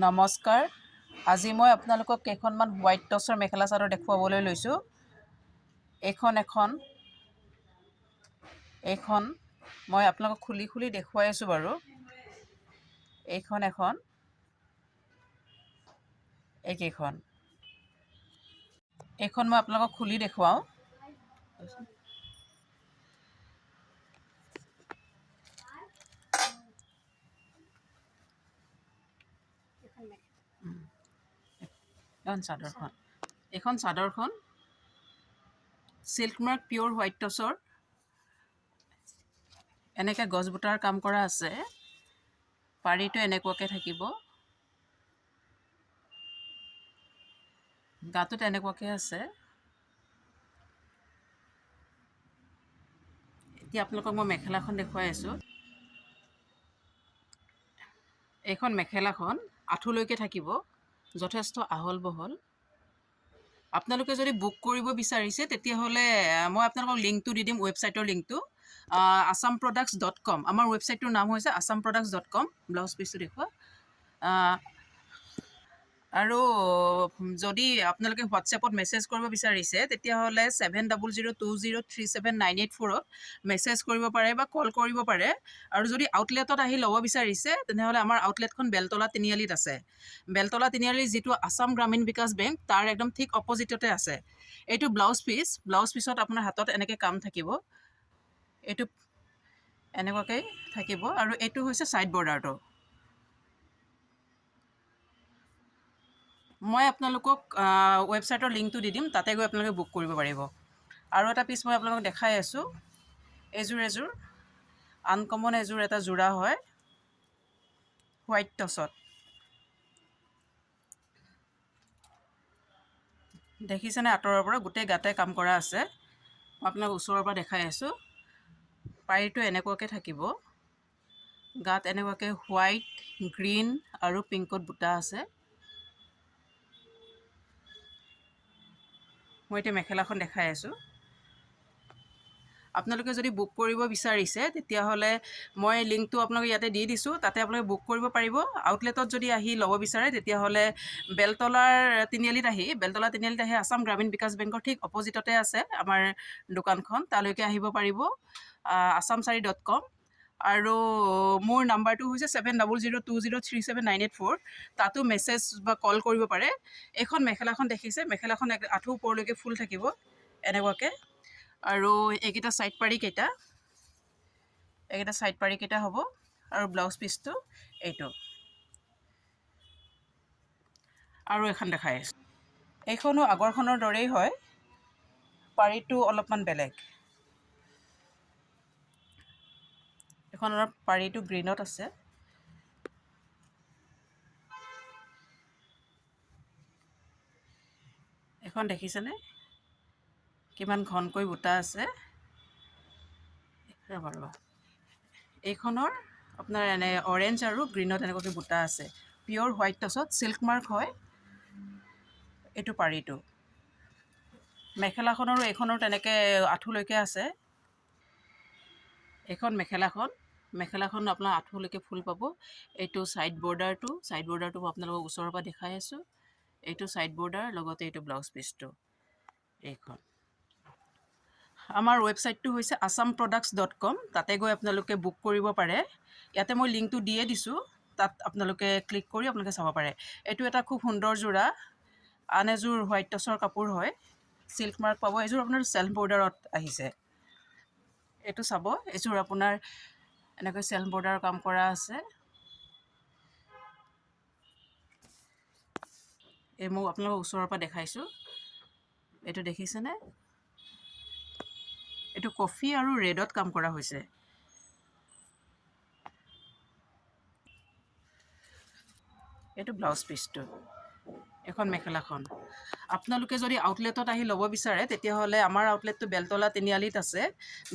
নমস্কাৰ। আজি মই আপোনালোকক কেইখনমান হোৱাইট টচৰ মেখেলা চাদৰ দেখুৱাবলৈ লৈছোঁ। এইখন মই আপোনালোকক খুলি দেখুৱাই আছোঁ বাৰু। এইখন মই আপোনালোকক খুলি দেখুৱাওঁ। এইখন চাদৰখন চিল্ক মাৰ্ক পিয়'ৰ হোৱাইট টচৰ এনেকৈ গছ বুটাৰ কাম কৰা আছে। পাৰিটো এনেকুৱাকৈ থাকিব, গাটোত এনেকুৱাকৈ আছে। এতিয়া আপোনালোকক মই মেখেলাখন দেখুৱাই আছোঁ। এইখন মেখেলাখন আঁঠুলৈকে থাকিব, যথেষ্ট আহল বহল। আপোনালোকে যদি বুক কৰিব বিচাৰিছে তেতিয়াহ'লে মই আপোনালোকক লিংকটো দি দিম, ৱেবছাইটৰ লিংকটো assamproducts.com। আমাৰ ৱেবছাইটটোৰ নাম হৈছে assamproducts.com। ব্লাউজ পিচটো দেখুওৱা। আৰু যদি আপোনালোকে হোৱাটছএপত মেছেজ কৰিব বিচাৰিছে তেতিয়াহ'লে 7002037984ত মেছেজ কৰিব পাৰে বা কল কৰিব পাৰে। আৰু যদি আউটলেটত আহি ল'ব বিচাৰিছে তেনেহ'লে আমাৰ আউটলেটখন বেলতলা তিনিআলিত আছে। বেলতলা তিনিআলিৰ যিটো আসাম গ্ৰামীণ বিকাশ বেংক তাৰ একদম ঠিক অপজিটতে আছে। এইটো ব্লাউজ পিচত আপোনাৰ হাতত এনেকৈ কাম থাকিব, এইটো এনেকুৱাকৈ থাকিব। আৰু এইটো হৈছে ছাইড বৰ্ডাৰটো। মই আপোনালোকক ৱেবছাইটৰ লিংকটো দি দিম, তাতে গৈ আপোনালোকে বুক কৰিব পাৰিব। আৰু এটা পিচ মই আপোনালোকক দেখাই আছোঁ। এযোৰ আনকমন এটা যোৰা হয় হোৱাইট টচত। দেখিছেনে? আঁতৰৰ পৰা গোটেই গাতে কাম কৰা আছে। মই আপোনাক ওচৰৰ পৰা দেখাই আছোঁ। পাৰিটো এনেকুৱাকৈ থাকিব, গাত এনেকুৱাকৈ হোৱাইট, গ্ৰীণ আৰু পিংকত বুটা আছে। মই এতিয়া মেখেলাখন দেখাই আছোঁ। আপোনালোকে যদি বুক কৰিব বিচাৰিছে তেতিয়াহ'লে মই লিংকটো আপোনালোকে ইয়াতে দি দিছোঁ, তাতে আপোনালোকে বুক কৰিব পাৰিব। আউটলেটত যদি আহি ল'ব বিচাৰে তেতিয়াহ'লে বেলতলা তিনিআলিত আহি আসাম গ্ৰামীণ বিকাশ বেংকৰ ঠিক অপজিটতে আছে আমাৰ দোকানখন, তালৈকে আহিব পাৰিব। assamsari.com। আৰু মোৰ নাম্বাৰটো হৈছে 7002037984। তাতো মেছেজ বা কল কৰিব পাৰে। এইখন মেখেলাখন দেখিছে, মেখেলাখন আঁঠু ওপৰলৈকে ফুল থাকিব এনেকুৱাকৈ। আৰু এইকেইটা ছাইড পাৰিকেইটা হ'ব। আৰু ব্লাউজ পিচটো এইটো। আৰু এখন দেখাই আছোঁ। এইখনো আগৰখনৰ দৰেই হয়, পাৰিটো অলপমান বেলেগ। এইখনৰ পাৰিটো গ্ৰীণত আছে। এইখন দেখিছেনে কিমান ঘনকৈ বুটা আছে? এইখনৰ আপোনাৰ এনে অৰেঞ্জ আৰু গ্ৰীণত এনেকুৱাকৈ বুটা আছে। পিয়'ৰ হোৱাইট টচত চিল্ক মাৰ্ক হয় এইটো পাৰিটো। মেখেলাখনৰো এইখনৰ তেনেকৈ আঁঠুলৈকে আছে। এইখন মেখেলাখন আপোনাৰ আঁঠুলৈকে ফুল পাব। এইটো ছাইড বৰ্ডাৰটো মই আপোনালোকক ওচৰৰ পৰা দেখাই আছোঁ। এইটো ছাইড বৰ্ডাৰ, লগতে এইটো ব্লাউজ পিচটো। এইখন আমাৰ ৱেবছাইটটো হৈছে assamproducts.com। তাতে গৈ আপোনালোকে বুক কৰিব পাৰে। ইয়াতে মই লিংকটো দিয়ে দিছোঁ, তাত আপোনালোকে ক্লিক কৰি আপোনালোকে চাব পাৰে। এইটো এটা খুব সুন্দৰ যোৰা। আন এযোৰ হোৱাইট টচৰ কাপোৰ হয়, চিল্ক মাৰ্ক পাব। এইযোৰ আপোনাৰ চেল্ফ বৰ্ডাৰত আহিছে। এইটো চাব, এইযোৰ আপোনাৰ এনেকৈ চেল্ফ বৰ্ডাৰৰ কাম কৰা আছে। এই মই আপোনালোকক ওচৰৰ পৰা দেখাইছোঁ। এইটো দেখিছেনে? এইটো কফি আৰু ৰেডত কাম কৰা হৈছে। এইটো ব্লাউজ পিচটো। এখন মেখেলাখন আপোনালোকে যদি আউটলেটত আহি ল'ব বিচাৰে তেতিয়াহ'লে আমাৰ আউটলেটটো বেলতলা তিনিআলিত আছে।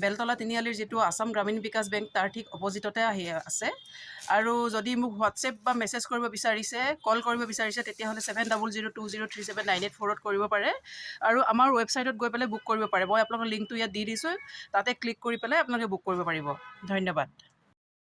বেলতলা তিনিআলিৰ যিটো আসাম গ্ৰামীণ বিকাশ বেংক তাৰ ঠিক অপজিটতে আছে। আৰু যদি মোক হোৱাটছএপ বা মেছেজ কৰিব বিচাৰিছে, কল কৰিব বিচাৰিছে তেতিয়াহ'লে 7002037984ত কৰিব পাৰে। আৰু আমাৰ ৱেবছাইটত গৈ পেলাই বুক কৰিব পাৰে। মই আপোনালোকৰ লিংকটো ইয়াত দি দিছোঁ, তাতে ক্লিক কৰি পেলাই আপোনালোকে বুক কৰিব পাৰিব। ধন্যবাদ।